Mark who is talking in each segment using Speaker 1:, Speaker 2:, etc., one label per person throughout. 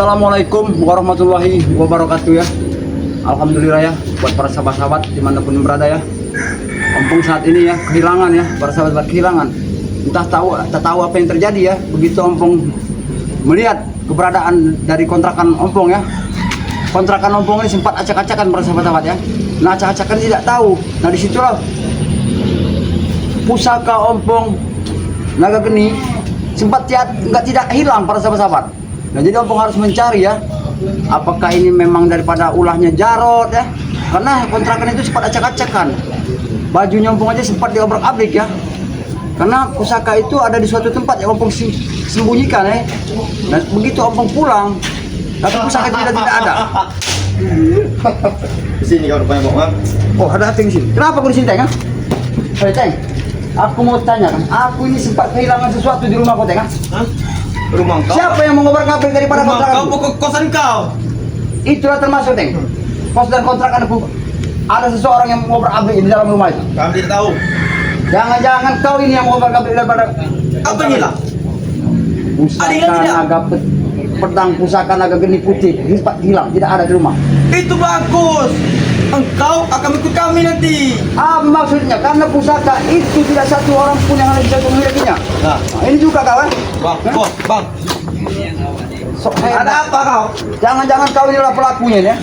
Speaker 1: Assalamualaikum warahmatullahi wabarakatuh ya. Alhamdulillah ya buat para sahabat-sahabat dimanapun berada ya. Ompong saat ini ya kehilangan ya, para sahabat kehilangan. Entah tahu apa yang terjadi ya. Begitu Ompong melihat keberadaan dari kontrakan Ompong ya. Kontrakan Ompong ini sempat acak-acakan para sahabat-sahabat ya. Nah acak-acakan tidak tahu. Nah disitulah pusaka Ompong Naga Geni sempat tidak hilang para sahabat-sahabat. Nah jadi Ompong harus mencari ya, apakah ini memang daripada ulahnya Jarot ya, karena kontrakan itu sempat acak-acakan. Bajunya Ompong aja sempat diobrak-abrik ya, karena pusaka itu ada di suatu tempat yang Ompong sembunyikan ya. Nah begitu Ompong pulang, tapi pusaka itu tidak ada.
Speaker 2: Di sini kau rupanya Bang.
Speaker 1: Oh ada apa di sini? Kenapa kau di sini Teng? Hei Teng, aku mau tanya kan, aku ini sempat kehilangan sesuatu di rumah kau Teng.
Speaker 2: Rumah kau.
Speaker 1: Siapa yang mengobrak-abrik daripada
Speaker 2: Rumah
Speaker 1: kontrakan?
Speaker 2: kau pokok kosan kau.
Speaker 1: Itulah termasuk Teng. Kos dan kontrakan aku. Ada seseorang yang mengobrak-abrik di dalam rumah itu.
Speaker 2: Kami tidak tahu.
Speaker 1: Jangan-jangan kau ini yang mengobrak-abrik daripada
Speaker 2: Apa ini lah?
Speaker 1: pusaka
Speaker 2: Ada tidak?
Speaker 1: naga pedang pusaka naga geni putih hilang, tidak ada di rumah.
Speaker 2: Itu bagus. Engkau akan ikut kami nanti.
Speaker 1: Maksudnya karena pusaka itu tidak satu orang pun yang bisa memilikinya.
Speaker 2: Nah,
Speaker 1: Ini juga kawan.
Speaker 2: Bang, bos, Bang.
Speaker 1: Ada apa kau? Jangan-jangan kau inilah pelakunya ya?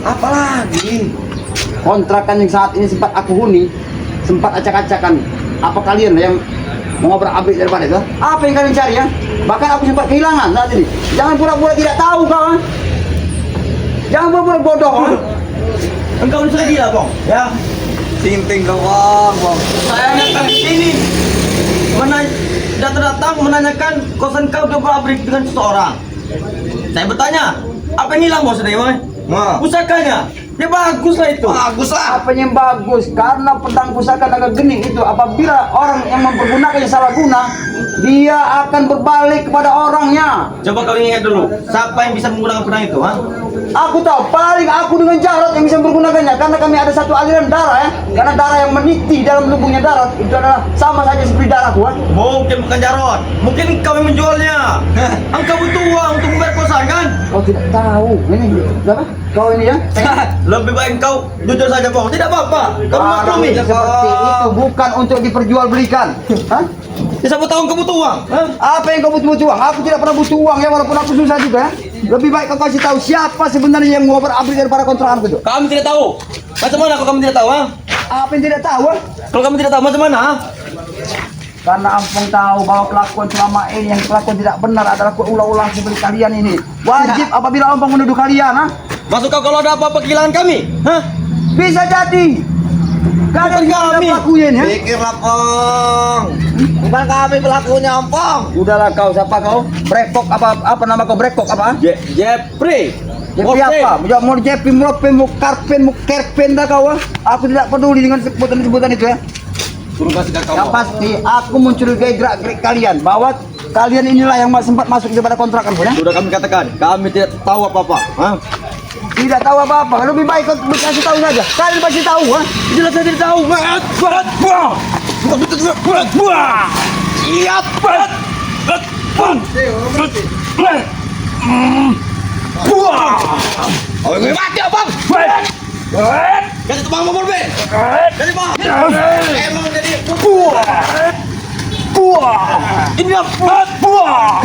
Speaker 2: Apalagi?
Speaker 1: Kontrakan yang saat ini sempat aku huni, sempat acak-acakan. Apa kalian yang mengobrak-abrik daripada itu? Apa yang kalian cari ya? Bahkan aku sempat kehilangan saat ini. Jangan pura-pura tidak tahu kau. Jangan pura-pura bodoh.
Speaker 2: Engkau sudah gila, Bang. Ya.
Speaker 1: Sinting kau, Bang.
Speaker 2: Saya datang ke sini. Datang menanyakan kosan kau diobrak-abrik dengan seseorang. Saya bertanya, apa yang hilang bos tadi, Bang? Pusakanya. Ya bagus lah itu. Bagus lah.
Speaker 1: Apa yang bagus? Karena pedang pusaka naga geni itu apabila orang yang mempergunakannya salah guna, dia akan berbalik kepada orangnya.
Speaker 2: Coba kau ingat dulu, siapa yang bisa menggunakan pedang itu, ha?
Speaker 1: Aku tahu, paling aku dengan Jarot yang bisa menggunakannya karena kami ada satu aliran darah ya. Karena darah yang meniti dalam tubuhnya Jarot itu adalah sama saja seperti darahku.
Speaker 2: Mungkin bukan Jarot, mungkin kau yang menjualnya. Engkau butuh uang untuk membayar kosan kan?
Speaker 1: Kau tidak tahu ini berapa? Kau ini ya?
Speaker 2: Lebih baik kau jujur saja, Bang. Tidak apa-apa. Kau
Speaker 1: Barang
Speaker 2: maklumi.
Speaker 1: seperti itu bukan untuk diperjualbelikan. Hah?
Speaker 2: Ya, siapa tahu kau butuh uang. Ha?
Speaker 1: Apa yang kau butuh uang? Aku tidak pernah butuh uang ya walaupun aku susah juga ya. Lebih baik kau kasih tahu siapa sebenarnya yang mengobrak-abrik daripada kontrakan itu.
Speaker 2: Kami tidak tahu. Macam mana kalau kami tidak tahu, ha?
Speaker 1: Apa yang tidak tahu?
Speaker 2: Kalau kami tidak tahu macam mana, ha?
Speaker 1: Karena Ampong tahu bahwa kelakuan selama ini yang kelakuan tidak benar adalah ulah-ulah seperti kalian ini. Wajib apabila Ampong menuduh kalian, ha?
Speaker 2: Masuk kau kalau ada apa-apa kehilangan kami, ha?
Speaker 1: Bisa jadi. Kalian
Speaker 2: Bukan kami.
Speaker 1: pelakunya ya.
Speaker 2: Pikirlah, Pong. Bukan kami pelakunya, Pong.
Speaker 1: Udahlah kau, siapa kau? Brekok apa nama kau? Brekok apa?
Speaker 2: Jeffrey.
Speaker 1: Jepi apa? Mau Jepi, mau Karpen, mau Kerpen dah kau. Aku tidak peduli dengan sebutan-sebutan itu ya.
Speaker 2: Suruh kasih kau.
Speaker 1: Yang pasti aku mencurigai gerak-gerik kalian bahwa kalian inilah yang sempat masuk daripada kontrakan ya.
Speaker 2: Sudah kami katakan, kami tidak tahu apa-apa, ha?
Speaker 1: Tidak tahu apa-apa. Lebih baik kau kasih tahu saja. Kalian pasti tahu, ha?
Speaker 2: Jelas saya tidak tahu. Siap. Oh, mati abang. Kasih tukang mobil, Be. Jadi bang. Emang jadi ini apa?
Speaker 1: Kurang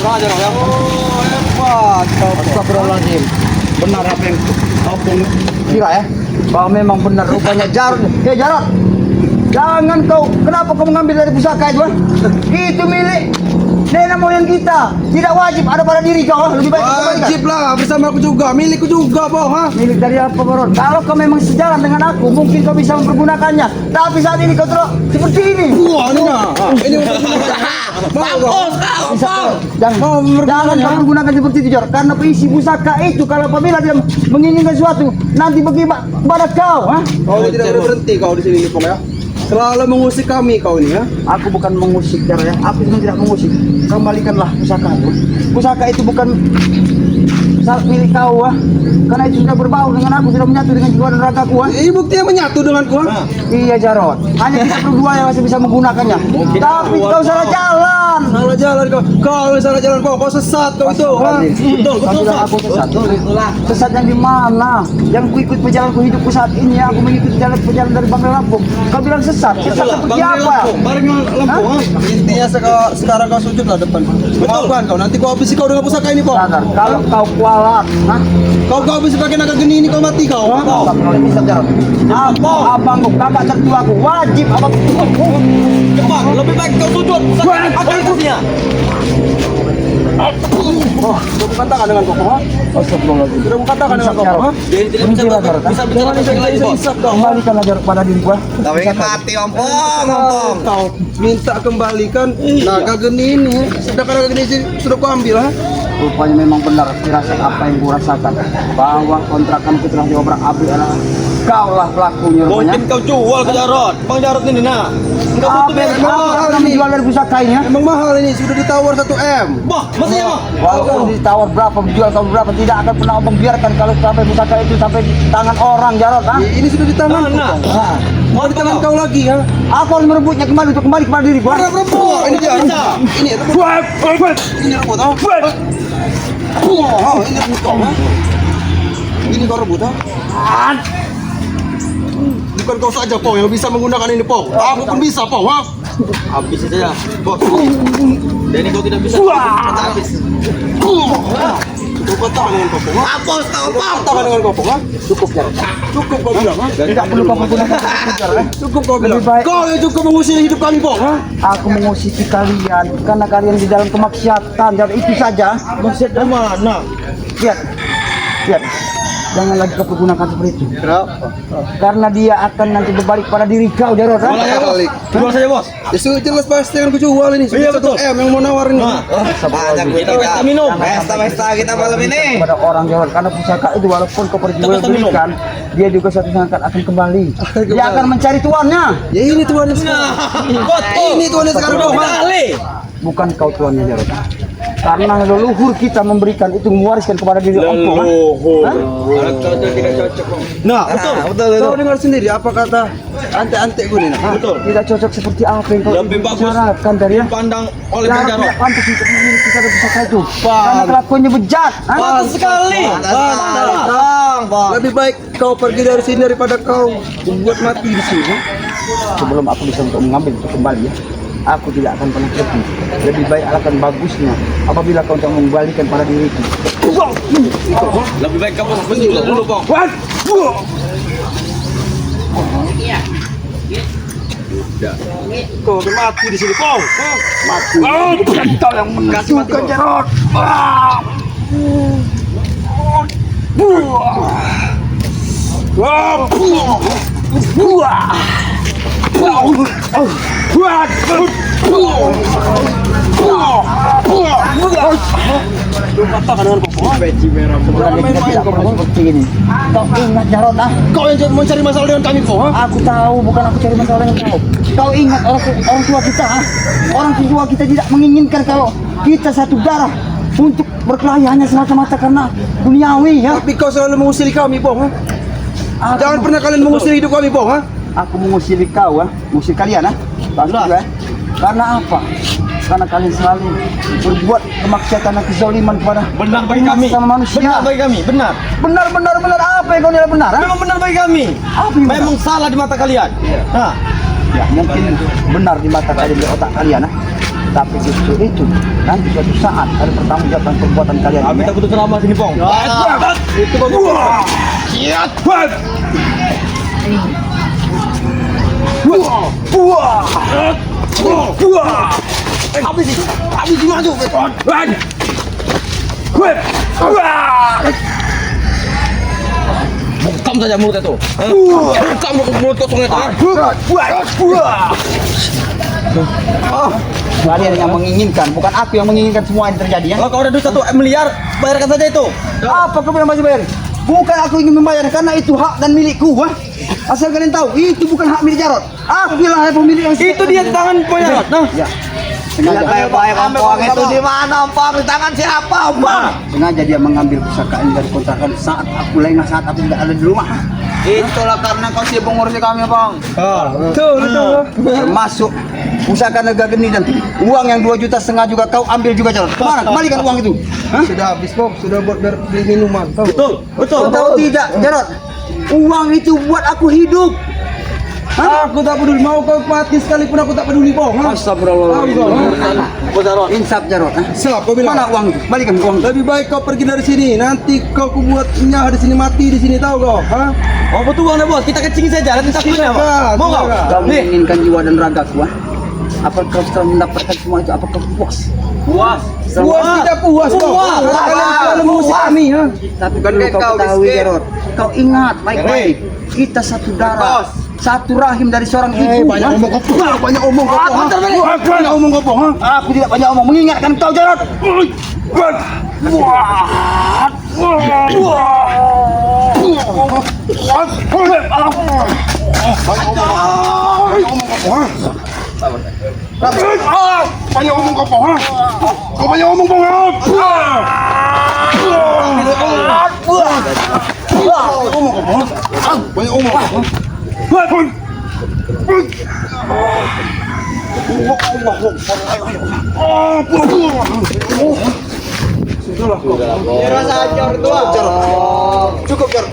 Speaker 1: ajar ya. Oh, hebat. Astagfirullahaladzim. Benar apa yang kau kira ya? Bahwa memang benar rupanya Jarot. Jarot. Jangan kau, kenapa kau mengambil dari pusaka itu? Itu milik nenek moyang kita. Tidak wajib ada pada diri kau. Lebih baik
Speaker 3: Wajib lah, bersama aku juga, milikku juga, Bang, ha?
Speaker 1: milik dari apa, Baron? Kalau kau memang sejalan dengan aku, mungkin kau bisa mempergunakannya. Tapi saat ini kau terus seperti ini.
Speaker 3: Wah, ini nah. Ini untuk
Speaker 2: Mampus kau, bang.
Speaker 1: Jangan kau menggunakan seperti itu, Jor. Karena isi pusaka itu kalau apabila dia menginginkan sesuatu, nanti bagaimana pada kau, ha?
Speaker 3: Kau tidak boleh berhenti kau di sini, Pong, ya. Selalu mengusik kami kau ini, ya.
Speaker 1: Aku bukan mengusik, Jar, ya. Aku memang tidak mengusik. Kembalikanlah pusaka itu. Pusaka itu bukan pesawat milik kau karena itu sudah berbau dengan aku, sudah menyatu dengan jiwa dan ragaku
Speaker 3: Ini buktinya menyatu denganku.
Speaker 1: Iya Jarot, hanya kita berdua yang masih bisa menggunakannya. Tapi kau salah jalan.
Speaker 3: Salah jalan kau. Kau salah jalan kau sesat kau itu.
Speaker 2: Betul,
Speaker 1: Kau bilang aku sesat. Sesat yang di mana? Yang ku ikut perjalananku hidupku saat ini, aku mengikuti perjalanan dari Bangka Lampung. Kau bilang sesat. Sesat seperti apa?
Speaker 2: Bareng Lampung.
Speaker 3: Intinya sekarang kau sujudlah depan. Maafkan kau. Nanti kau habisi kau dengan pusaka ini, Pong.
Speaker 1: Sadar, kalau kau kualat,
Speaker 3: Kau habisi pakai naga geni ini kau mati kau.
Speaker 1: Kalau bisa Jarot. Abangku, kakak tertuaku, wajib abang.
Speaker 2: Cepat, lebih baik kau sujud. Apa hukumnya?
Speaker 3: Kau bukan tangan dengan kau, ha?
Speaker 1: Astagfirullahaladzim.
Speaker 3: Sudah bukan tangan dengan kau, ha?
Speaker 2: Jadi tidak bisa bisa bicara lagi, Bos.
Speaker 1: Kembalikan ajar pada diri gua.
Speaker 2: Kau ingin mati, Ompong.
Speaker 3: Kau minta kembalikan naga geni ini. Sedangkan naga geni ini sudah kau ambil, ha?
Speaker 1: Rupanya memang benar firasat apa yang gua rasakan, bahwa kontrakan kita telah diobrak-abrik adalah kau lah pelakunya rupanya.
Speaker 2: Mungkin kau jual ke Jarot. Bang Jarot ini nah. Enggak butuh
Speaker 1: Apa yang
Speaker 2: biar
Speaker 1: kau menjual dari pusaka ini?
Speaker 3: Emang mahal ini, sudah ditawar 1M.
Speaker 2: Bah, maksudnya mah.
Speaker 1: Walaupun ditawar berapa, dijual kau berapa, tidak akan pernah abang biarkan kalau sampai pusaka itu sampai di tangan orang Jarot.
Speaker 3: Ini sudah di tangan.
Speaker 2: Nah.
Speaker 3: Mau di tangan kau lagi, ha?
Speaker 1: Aku harus merebutnya kembali untuk kembali kepada diri gua.
Speaker 3: Ini dia. Ini rebut. Ini rebut, ha? Ini rebut kau, ha? Ini kau rebut, ha? Bukan kau saja, Pong, yang bisa menggunakan ini, Pong. Aku pun bisa, Pong, ha?
Speaker 2: Habis saja, Bos. Dan ini kau tidak bisa. Habis.
Speaker 3: Cukup tangan dengan kau, Pong, ha?
Speaker 2: Hapus kau, Bang.
Speaker 3: Tangan dengan kau, Pong, ha?
Speaker 1: Cukup Jarot.
Speaker 3: Cukup kau bilang, ha?
Speaker 1: Tidak perlu kau menggunakan Jarot.
Speaker 3: Cukup kau bilang.
Speaker 1: Lebih baik-
Speaker 3: Kau yang cukup mengusir hidup kami, Pong, ha?
Speaker 1: Aku mengusiki kalian karena kalian di dalam kemaksiatan. Jarot, itu saja.
Speaker 2: Maksud mana?
Speaker 1: Lihat, lihat. Jangan lagi kau pergunakan seperti itu.
Speaker 3: Kenapa?
Speaker 1: Karena dia akan nanti berbalik pada diri kau, Jarot.
Speaker 2: Jual aja, Bos. Jual saja, Bos.
Speaker 3: Ya sudah jelas pasti akan kujual ini.
Speaker 2: Iya, betul.
Speaker 3: 1M yang mau nawarin ini.
Speaker 2: Banyak kita minum. Pesta kita malam ini.
Speaker 1: Kepada orang Jarot, karena pusaka itu walaupun kau perjual
Speaker 2: Kita minum.
Speaker 1: belikan, dia juga suatu saat akan kembali. Dia akan mencari tuannya.
Speaker 3: Ya ini tuannya sekarang.
Speaker 2: Betul.
Speaker 3: Ini tuannya sekarang, Pong, ha?
Speaker 2: Kali.
Speaker 1: Bukan kau tuannya, Jarot. Karena leluhur kita memberikan itu mewariskan kepada diri Ompong. Hah?
Speaker 2: Kalau tidak cocok, Bang.
Speaker 3: Nah, betul. Kau dengar sendiri apa kata ante-ante gue nih, nah?
Speaker 2: Betul.
Speaker 1: Tidak cocok seperti apa yang kau
Speaker 2: Lebih bagus
Speaker 1: bicarakan dari ya.
Speaker 2: Pandang oleh
Speaker 1: Jarot
Speaker 2: Bang Jarot.
Speaker 1: tidak pantas untuk memiliki kita pusaka itu. Karena kelakuannya bejat. Hah?
Speaker 2: Pantas sekali.
Speaker 3: Lebih baik kau pergi dari sini daripada kau membuat mati di sini.
Speaker 1: Sebelum aku bisa untuk mengambil itu kembali ya, aku tidak akan pernah pergi. Lebih baik akan bagusnya apabila kau untuk mengembalikan pada diriku.
Speaker 2: Lebih baik kamu menjual dulu, Bang.
Speaker 3: Kau akan mati di sini, kau.
Speaker 1: Mati. Bukan kau yang menentukan, Jarot. Sebenarnya kita tidak perlu seperti ini. Kau ingat Jarot
Speaker 3: Kau yang mencari masalah dengan kami, kau, ha?
Speaker 1: Aku tahu bukan aku cari masalah dengan kau. Kau ingat orang tua kita, orang tua kita tidak menginginkan kalau kita satu darah untuk berkelahi hanya semata-mata karena duniawi ya.
Speaker 3: Tapi kau selalu mengusir kami, Pong, ha?
Speaker 1: Aku,
Speaker 3: Jangan pernah kalian mengusir hidup kami, Pong, ha?
Speaker 1: aku mengusir kau mengusir kalian pasti juga. Karena apa? Karena kalian selalu berbuat kemaksiatan dan kezaliman kepada
Speaker 2: Benar bagi kami.
Speaker 1: sama manusia.
Speaker 2: Benar bagi kami. Benar.
Speaker 1: Benar apa yang kau nilai benar?
Speaker 2: Memang benar bagi kami.
Speaker 1: Apa yang benar?
Speaker 2: Memang salah di mata kalian. Nah,
Speaker 1: Ya mungkin benar di mata kalian, di otak kalian tapi justru itu nanti suatu saat kalian bertanggung jawab atas perbuatan kalian
Speaker 2: kami
Speaker 1: ini.
Speaker 2: tak butuh ceramah sini, Pong.
Speaker 3: Itu bagus.
Speaker 2: Habis maju. Bungkam saja mulut itu. Bungkam mulut kosong itu.
Speaker 1: Kalian yang menginginkan, bukan aku yang menginginkan semua ini terjadi ya.
Speaker 2: Kalau kau ada duit 1 miliar, bayarkan saja itu.
Speaker 1: Apa kau bilang masih bayar? Bukan aku ingin membayar karena itu hak dan milikku, Asal kalian tahu, itu bukan hak milik Jarot. Aku bilang hak pemilik yang
Speaker 2: Itu dia di tangan Pak Jarot. Nah,
Speaker 1: Ya. Sengaja.
Speaker 3: Kayak baik Ompong itu di mana Ompong? Di tangan siapa Ompong?
Speaker 1: Sengaja dia mengambil pusaka ini dari kontrakan saat aku lengah, saat aku tidak ada di rumah.
Speaker 3: Itulah karena kau sibuk ngurusi kami Bang.
Speaker 1: Betul. Termasuk pusaka naga geni dan uang yang 2,5 juta juga kau ambil juga Jarot. Kemana? Kembalikan uang itu. Hah?
Speaker 3: Sudah habis Bang, sudah buat beli minuman. Tahu?
Speaker 1: Kau tahu tidak Jarot? Uang itu buat aku hidup.
Speaker 3: Aku tak peduli, mau kau mati sekalipun aku tak peduli Bang.
Speaker 1: Astagfirullah. Insaf Jarot.
Speaker 3: Siap kau bilang.
Speaker 1: Mana uang itu? Balikan uang itu.
Speaker 3: Lebih baik kau pergi dari sini. Nanti kau kubuat nyah di sini, mati di sini, tahu kau? Hah?
Speaker 2: Oh betul uangnya bos, kita kencing saja, nanti takutnya
Speaker 3: Silakan,
Speaker 2: mau nggak?
Speaker 3: silakan.
Speaker 1: Kau menginginkan jiwa dan ragaku, apa kau setelah mendapatkan semua itu, apa kau puas?
Speaker 2: Puas.
Speaker 3: Puas tidak puas kau.
Speaker 2: Puas.
Speaker 3: Karena kalian selalu mengusik kami, ha?
Speaker 1: Tapi perlu kau ketahui Jarot, kau ingat baik-baik, kita satu darah, satu rahim dari seorang ibu.
Speaker 3: Banyak omong kau. Banyak omong kau. Banyak omong kau, ha?
Speaker 1: Aku tidak banyak omong, mengingatkan kau Jarot.
Speaker 3: Banyak omong kau, ha? Kau banyak omong kau, ha? Banyak omong kau.
Speaker 1: Cukup Jarot.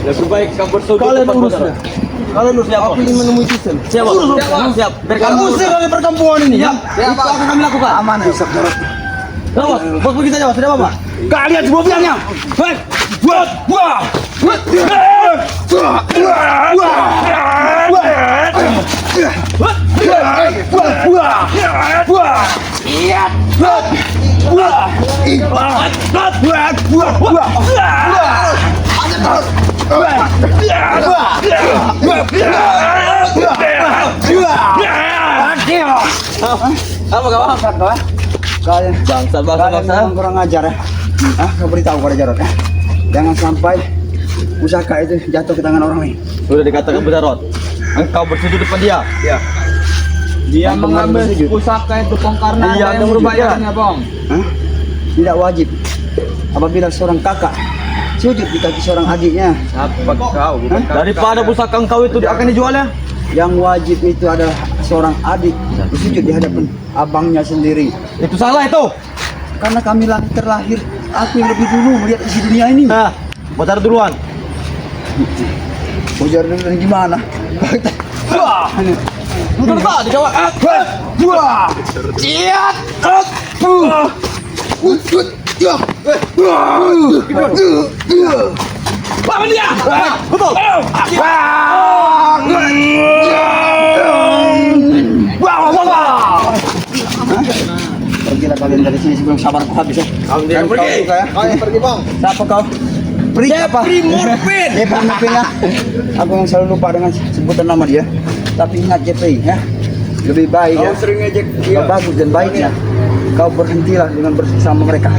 Speaker 2: Lebih baik kamu bersaudara.
Speaker 3: Kalian urus ya. Kalian urus. Aku ingin menemui Jason.
Speaker 2: Siap, siap. Biar kamu
Speaker 3: Kamu usir dari perkampungan ini ya.
Speaker 2: Itu akan kami lakukan.
Speaker 1: Aman Insaf Jarot.
Speaker 2: Bos, bos pergi saja bos, tidak apa-apa.
Speaker 3: Kalian semua bilangnya. Hei, buat, buat.
Speaker 2: Apa kawan?
Speaker 1: Kalian
Speaker 2: Bangsa,
Speaker 1: Kalian memang kurang ajar ya. Kau beritahu pada Jarot ya. Jangan sampai pusaka itu jatuh ke tangan orang lain.
Speaker 2: Sudah dikatakan Bu Jarot. Engkau bersujud depan dia.
Speaker 1: Ya.
Speaker 4: Dia mengambil pusaka itu Pong karena
Speaker 2: Iya,
Speaker 4: ada yang
Speaker 2: sujud,
Speaker 4: berbayarnya Pong.
Speaker 1: Tidak wajib apabila seorang kakak sujud di kaki seorang adiknya.
Speaker 4: Apa kau?
Speaker 2: Daripada pusaka engkau itu akan dijualnya.
Speaker 1: Yang wajib itu adalah seorang adik bersujud di hadapan abangnya sendiri.
Speaker 2: Itu salah itu.
Speaker 1: Karena kami terlahir, aku yang lebih dulu melihat isi dunia ini.
Speaker 2: Nah, Bu Jarot duluan.
Speaker 1: Ujar dulu dari gimana?
Speaker 2: Wah. Betul tak dijawab.
Speaker 1: Wah!
Speaker 2: Ciat. Bangun dia. Betul.
Speaker 1: Pergilah kalian dari sini sebelum sabarku habis ya.
Speaker 2: Kalian pergi.
Speaker 3: Kalian pergi Bang.
Speaker 1: Siapa kau? Pri apa?
Speaker 2: Morfin.
Speaker 1: Jeffrey Morfin ya. Aku yang selalu lupa dengan sebutan nama dia. Tapi ingat Jeffrey ya. Lebih baik ya.
Speaker 3: Sering ngejek
Speaker 1: Kau bagus dan baiknya. Kau berhentilah dengan bersama mereka.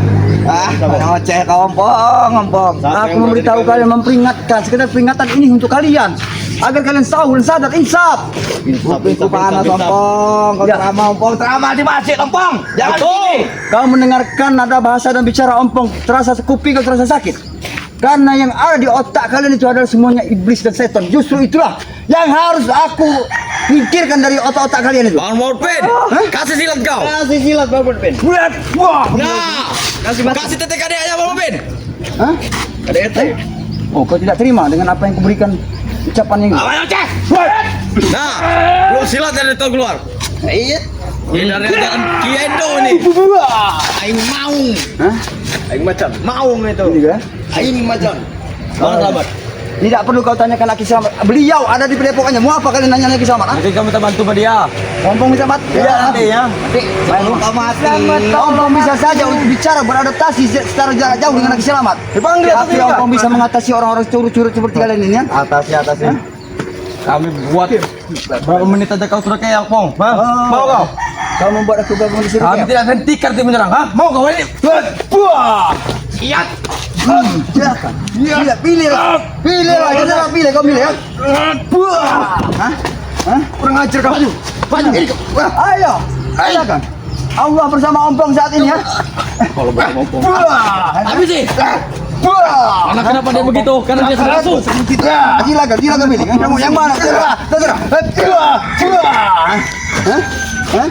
Speaker 3: ngoceh kau Ompong.
Speaker 1: Aku memberitahu kalian, memperingatkan. Sekedar peringatan ini untuk kalian. Agar kalian tahu dan sadar, insaf.
Speaker 3: Itu panas Ompong. Kau
Speaker 1: Ya.
Speaker 3: ceramah Ompong, ceramah di masjid Ompong. Jangan
Speaker 2: Betul.
Speaker 1: Kau mendengarkan nada bahasa dan bicara ompong, terasa kuping kau terasa sakit. Karena yang ada di otak kalian itu adalah semuanya iblis dan setan. Justru itulah yang harus aku pikirkan dari otak-otak kalian itu.
Speaker 2: Bangun Morfin. Kasih silat kau.
Speaker 1: Kasih silat Bang Pin.
Speaker 3: Wah.
Speaker 2: Nah. Kasih tetek adiknya Bang Morfin.
Speaker 1: Hah?
Speaker 3: Ada ete.
Speaker 1: Oh, kau tidak terima dengan apa yang kuberikan ucapan ini?
Speaker 2: Ayo cek. Nah, lu silat dari itu keluar.
Speaker 3: Iya.
Speaker 2: Ini dari ajaran Kiendo ini. Aing maung.
Speaker 1: Hah?
Speaker 3: Aing macan.
Speaker 2: Maung itu.
Speaker 1: Ini juga?
Speaker 3: Aing macan.
Speaker 2: Mana selamat?
Speaker 1: Tidak perlu kau tanyakan lagi Selamat. Beliau ada di padepokannya. Mau apa kalian nanya lagi Selamat?
Speaker 2: Mungkin kamu minta bantu sama dia.
Speaker 1: Ompong minta mat?
Speaker 2: Iya nanti ya.
Speaker 1: Nanti.
Speaker 3: Kau mati.
Speaker 1: Ompong bisa saja untuk bicara beradaptasi secara jarak jauh dengan Laki Selamat.
Speaker 2: Dipanggil atau
Speaker 1: Tapi
Speaker 2: tidak?
Speaker 1: Ompong bisa mengatasi orang-orang curut-curut seperti kalian ini ya.
Speaker 2: Atasnya. Kami buat berapa menit aja kau sudah kayak Pong. Hah? Mau kau?
Speaker 1: Kau membuat aku gabung di sini.
Speaker 2: Kami tidak hentikan tim menyerang. Hah? Mau kau ini? Buah. Siap.
Speaker 1: Silakan. Pilih lah. Jangan pilih kau pilih ya. Hah? Hah? Kurang ajar kau. Banyak ini kau. Ayo. Silakan. Allah bersama Ompong saat ini ya.
Speaker 4: Kalau bersama Ompong.
Speaker 1: Habis sih.
Speaker 4: Karena kenapa dia begitu? Karena dia sudah masuk.
Speaker 1: Silakan pilih. Yang mana? Terserah. Hah?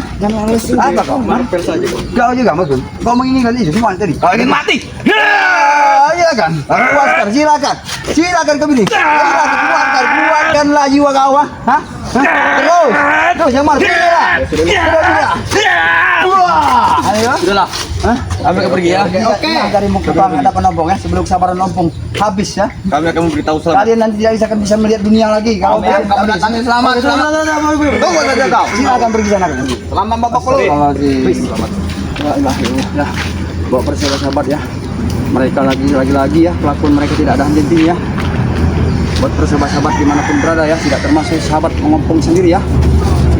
Speaker 1: Apa kau?
Speaker 4: Marvel saja kok.
Speaker 1: Kau juga maksud? Kau menginginkan itu semua tadi?
Speaker 3: Kau ingin mati?
Speaker 1: Silakan. Puaskan, silakan kau pilih. Silakan keluarkanlah jiwa kau. Hah? Terus yang mana? Ayo.
Speaker 4: Sudahlah.
Speaker 1: Hah?
Speaker 4: Kami akan pergi ya.
Speaker 1: Oke. Dari mau ke hadapan Ompong ya, sebelum kesabaran Ompong habis ya.
Speaker 4: Kami akan memberitahu selamat.
Speaker 1: Kalian nanti tidak bisa melihat dunia lagi. Kalau
Speaker 4: Kamu datangnya selamat.
Speaker 1: Tunggu saja kau. Silakan pergi sana.
Speaker 4: Selamat Bapak Polo.
Speaker 1: Selamat. Ya. Bawa persahabat ya. Mereka lagi ya, kelakuan mereka tidak ada henti-hentinya ya. Buat persahabat dimanapun berada ya, tidak termasuk sahabat Ompong sendiri ya.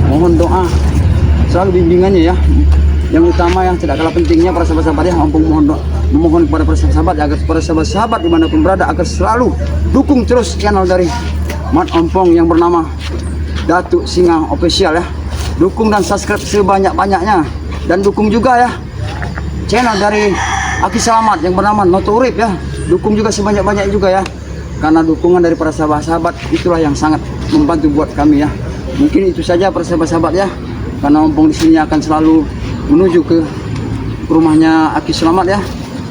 Speaker 1: Mohon doa selalu bimbingannya ya. Yang utama yang tidak kalah pentingnya para sahabat-sahabat ya, Ompong memohon kepada para sahabat agar para sahabat dimanapun berada agar selalu dukung terus channel dari Mat Ompong yang bernama Datuk Singa Official ya. Dukung dan subscribe sebanyak-banyaknya, dan dukung juga ya channel dari Aki Selamat yang bernama Noto Urip ya. Dukung juga sebanyak-banyaknya juga ya, karena dukungan dari para sahabat-sahabat itulah yang sangat membantu buat kami ya. Mungkin itu saja para sahabat-sahabat ya, karena Ompong di sini akan selalu menuju ke rumahnya Aki Selamat ya.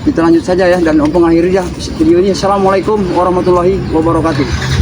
Speaker 1: Kita lanjut saja ya, dan Ompong akhiri ya video ini. Assalamualaikum warahmatullahi wabarakatuh.